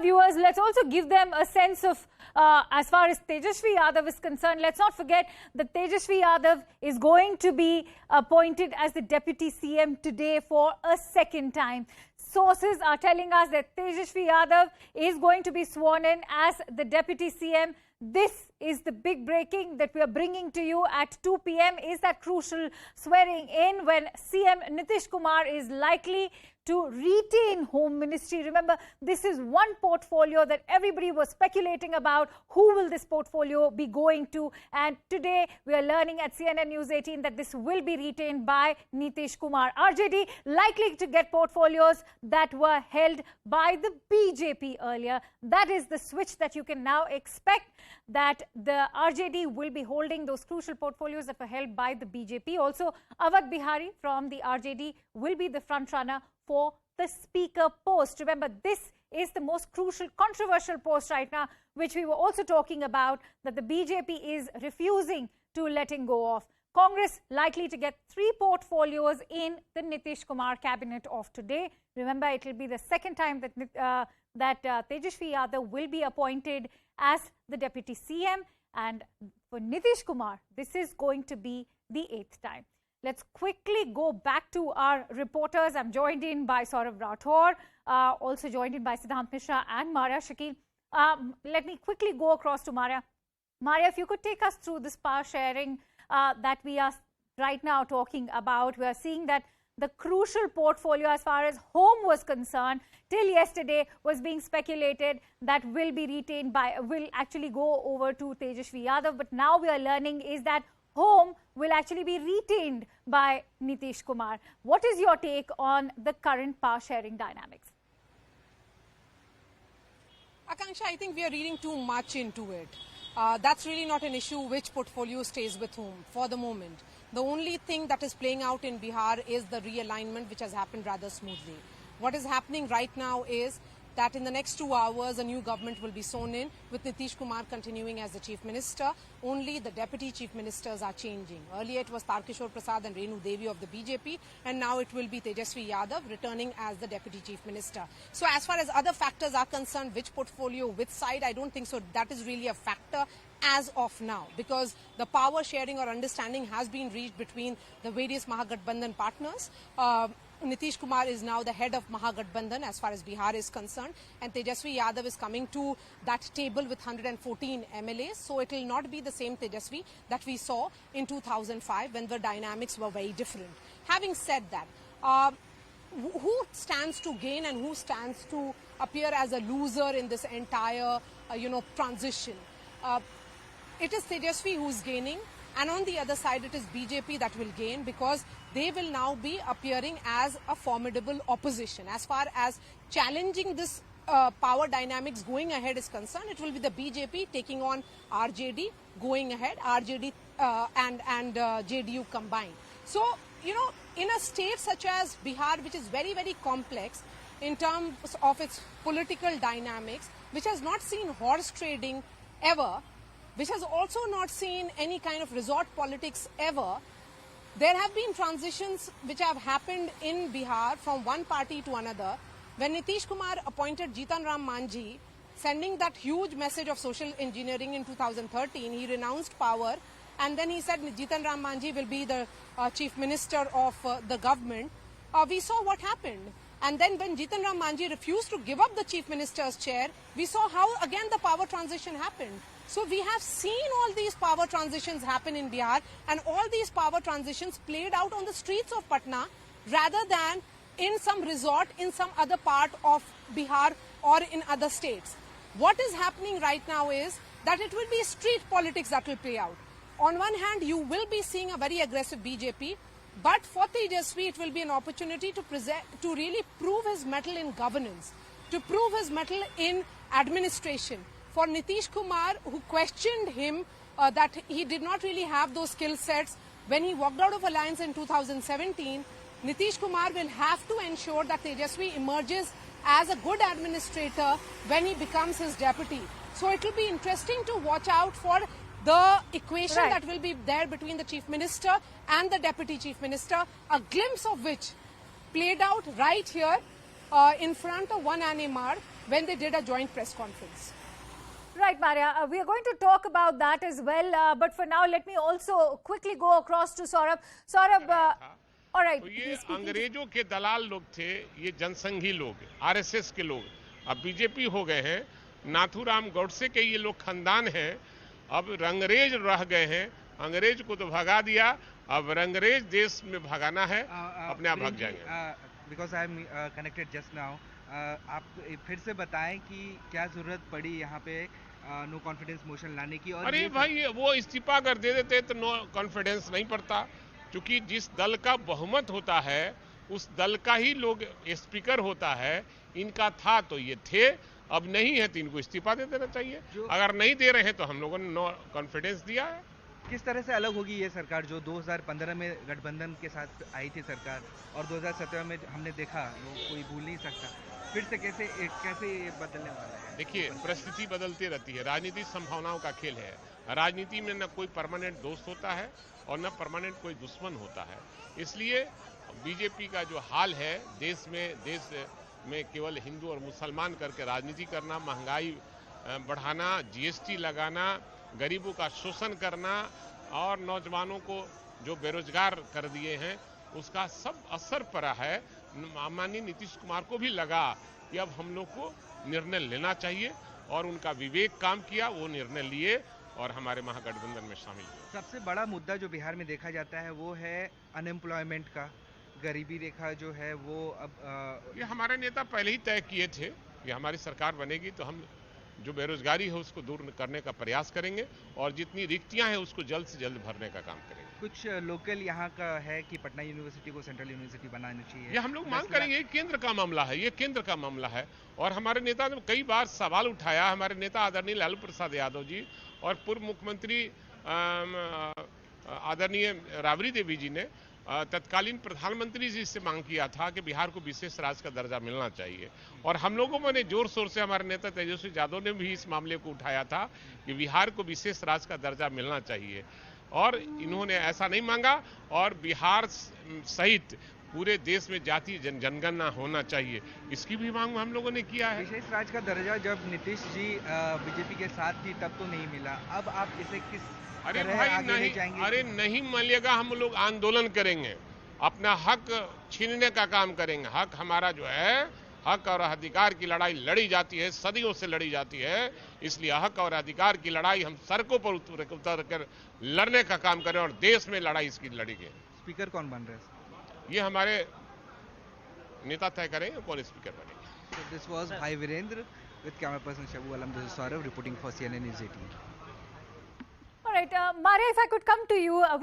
viewers, let's also give them a sense of, as far as Tejashwi Yadav is concerned, let's not forget that Tejashwi Yadav is going to be appointed as the Deputy CM today for a second time. Sources are telling us that Tejashwi Yadav is going to be sworn in as the Deputy CM. This is the big breaking that we are bringing to you at 2 p.m. is that crucial swearing in when CM Nitish Kumar is likely to retain Home Ministry. Remember, this is one portfolio that everybody was speculating about. Who will this portfolio be going to? And today we are learning at CNN News 18 that this will be retained by Nitish Kumar. RJD likely to get portfolios that were held by the BJP earlier. That is the switch that you can now expect, that the RJD will be holding those crucial portfolios that were held by the BJP. Also, Awadh Bihari from the RJD will be the front runner for the speaker post. Remember, this is the most crucial, controversial post right now, which we were also talking about, that the BJP is refusing to letting go of. Congress likely to get 3 portfolios in the Nitish Kumar cabinet of today. Remember, it will be the second time that Tejashwi Yadav will be appointed as the Deputy CM. And for Nitish Kumar, this is going to be the 8th time. Let's quickly go back to our reporters. I'm joined in by Saurav Rathore, also joined in by Siddhant Mishra and Maria Shakil. Let me quickly go across to Maria. Maria, if you could take us through this power sharing that we are right now talking about. We are seeing that the crucial portfolio as far as Home was concerned till yesterday was being speculated that will be retained by, will actually go over to Tejashwi Yadav. But now we are learning is that Home will actually be retained by Nitish Kumar. What is your take on the current power sharing dynamics? Akanksha, I think we are reading too much into it. That's really not an issue which portfolio stays with whom for the moment. The only thing that is playing out in Bihar is the realignment, which has happened rather smoothly. What is happening right now is that in the next 2 hours, a new government will be sworn in, with Nitish Kumar continuing as the Chief Minister. Only the Deputy Chief Ministers are changing. Earlier it was Tarkishore Prasad and Renu Devi of the BJP, and now it will be Tejashwi Yadav returning as the Deputy Chief Minister. So as far as other factors are concerned, which portfolio, which side, I don't think so that is really a factor as of now, because the power sharing or understanding has been reached between the various Mahagathbandhan partners. Nitish Kumar is now the head of Mahagathbandhan as far as Bihar is concerned, and Tejashwi Yadav is coming to that table with 114 MLAs. So it will not be the same Tejashwi that we saw in 2005 when the dynamics were very different. Having said that, who stands to gain and who stands to appear as a loser in this entire, transition? It is Tejashwi who is gaining. And on the other side, it is BJP that will gain, because they will now be appearing as a formidable opposition. As far as challenging this power dynamics going ahead is concerned, it will be the BJP taking on RJD going ahead, RJD and JDU combined. So, in a state such as Bihar, which is very, very complex in terms of its political dynamics, which has not seen horse trading ever, which has also not seen any kind of resort politics ever, there have been transitions which have happened in Bihar from one party to another. When Nitish Kumar appointed Jitan Ram Manjhi, sending that huge message of social engineering in 2013, he renounced power, and then he said Jitan Ram Manjhi will be the chief minister of the government. We saw what happened. And then when Jitan Ram Manjhi refused to give up the chief minister's chair, we saw how again the power transition happened. So we have seen all these power transitions happen in Bihar, and all these power transitions played out on the streets of Patna rather than in some resort in some other part of Bihar or in other states. What is happening right now is that it will be street politics that will play out. On one hand, you will be seeing a very aggressive BJP, but for Tejashwi, it will be an opportunity to really prove his mettle in governance, to prove his mettle in administration. For Nitish Kumar, who questioned him that he did not really have those skill sets when he walked out of alliance in 2017, Nitish Kumar will have to ensure that Tejashwi emerges as a good administrator when he becomes his deputy. So it will be interesting to watch out for the equation that will be there between the Chief Minister and the Deputy Chief Minister, a glimpse of which played out right here in front of one NMR when they did a joint press conference. Right, Maria. We are going to talk about that as well. But for now, let me also quickly go across to Saurabh. Saurabh, all right. तो ये अंग्रेजों के दलाल लोग थे, ये जनसंघी लोग, RSS के लोग, अब बीजेपी हो गए हैं। नाथूराम गौडसे के ये लोग खानदान हैं, अब रंगरेज रह गए हैं। अंग्रेज को तो भगा दिया, अब रंगरेज देश में भगाना है, अपने आप भाग जाएंगे। Because I am connected just now, आप फिर से बताएं कि क्या जरूरत पड़ी यहाँ पे नो कॉन्फिडेंस मोशन लाने की। और अरे भाई, वो इस्तीफा अगर दे देते तो नो कॉन्फिडेंस नहीं पड़ता, क्योंकि जिस दल का बहुमत होता है उस दल का ही लोग स्पीकर होता है। इनका था तो ये थे, अब नहीं है तो इनको इस्तीफा दे देना चाहिए। अगर नहीं दे रहे हैं तो हम लोगों ने नो कॉन्फिडेंस दिया है। किस तरह से अलग होगी ये सरकार जो 2015 में गठबंधन के साथ आई थी सरकार, और 2017 में हमने देखा, वो कोई भूल नहीं सकता, फिर से कैसे ये बदलने वाला है? देखिए, परिस्थिति बदलती रहती है, राजनीति संभावनाओं का खेल है। राजनीति में न कोई परमानेंट दोस्त होता है और न परमानेंट कोई दुश्मन होता है। इसलिए बीजेपी का जो हाल है, देश में केवल हिंदू और मुसलमान करके राजनीति करना, महंगाई बढ़ाना, जीएसटी लगाना, गरीबों का शोषण करना और नौजवानों को जो बेरोजगार कर दिए हैं, उसका सब असर पड़ा है। माननीय नीतीश कुमार को भी लगा कि अब हम लोग को निर्णय लेना चाहिए, और उनका विवेक काम किया, वो निर्णय लिए और हमारे महागठबंधन में शामिल हुए। सबसे बड़ा मुद्दा जो बिहार में देखा जाता है वो है अनएम्प्लॉयमेंट का, गरीबी रेखा जो है वो अब ये हमारे नेता पहले ही तय किए थे कि हमारी सरकार बनेगी तो हम जो बेरोजगारी है उसको दूर करने का प्रयास करेंगे, और जितनी रिक्तियां हैं उसको जल्द से जल्द भरने का काम करेंगे। कुछ लोकल यहाँ का है कि पटना यूनिवर्सिटी को सेंट्रल यूनिवर्सिटी बनानी चाहिए, ये हम लोग मांग करेंगे। ये केंद्र का मामला है, ये केंद्र का मामला है। और हमारे नेता ने कई बार सवाल उठाया, हमारे नेता आदरणीय लालू प्रसाद यादव जी और पूर्व मुख्यमंत्री आदरणीय राबड़ी देवी जी ने तत्कालीन प्रधानमंत्री जी से मांग किया था कि बिहार को विशेष राज्य का दर्जा मिलना चाहिए। और हम लोगों ने जोर शोर से, हमारे नेता तेजस्वी यादव ने भी इस मामले को उठाया था कि बिहार को विशेष राज्य का दर्जा मिलना चाहिए, और इन्होंने ऐसा नहीं मांगा। और बिहार सहित पूरे देश में जातीय जनगणना होना चाहिए, इसकी भी मांग हम लोगों ने किया है। विशेष राज्य का दर्जा जब नीतीश जी बीजेपी के साथ थी तब तो नहीं मिला, अब आप इसे किस अरे भाई नहीं, अरे नहीं मिलेगा, हम लोग आंदोलन करेंगे, अपना हक छीनने का काम करेंगे। हक हमारा जो है, हक और अधिकार की लड़ाई लड़ी जाती है, सदियों से लड़ी जाती है, इसलिए हक और अधिकार की लड़ाई हम सड़कों पर उतर कर लड़ने का काम करें, और देश में लड़ाई इसकी लड़ेंगे। स्पीकर कौन बन रहा है? ये हमारे नेता तय करेंगे कौन स्पीकर बनेंगे। दिस वाज भाई Virender with camera person Shabu Alam, this is Saurabh reporting for CNN News 18. All right, Maria, if I could come to you, we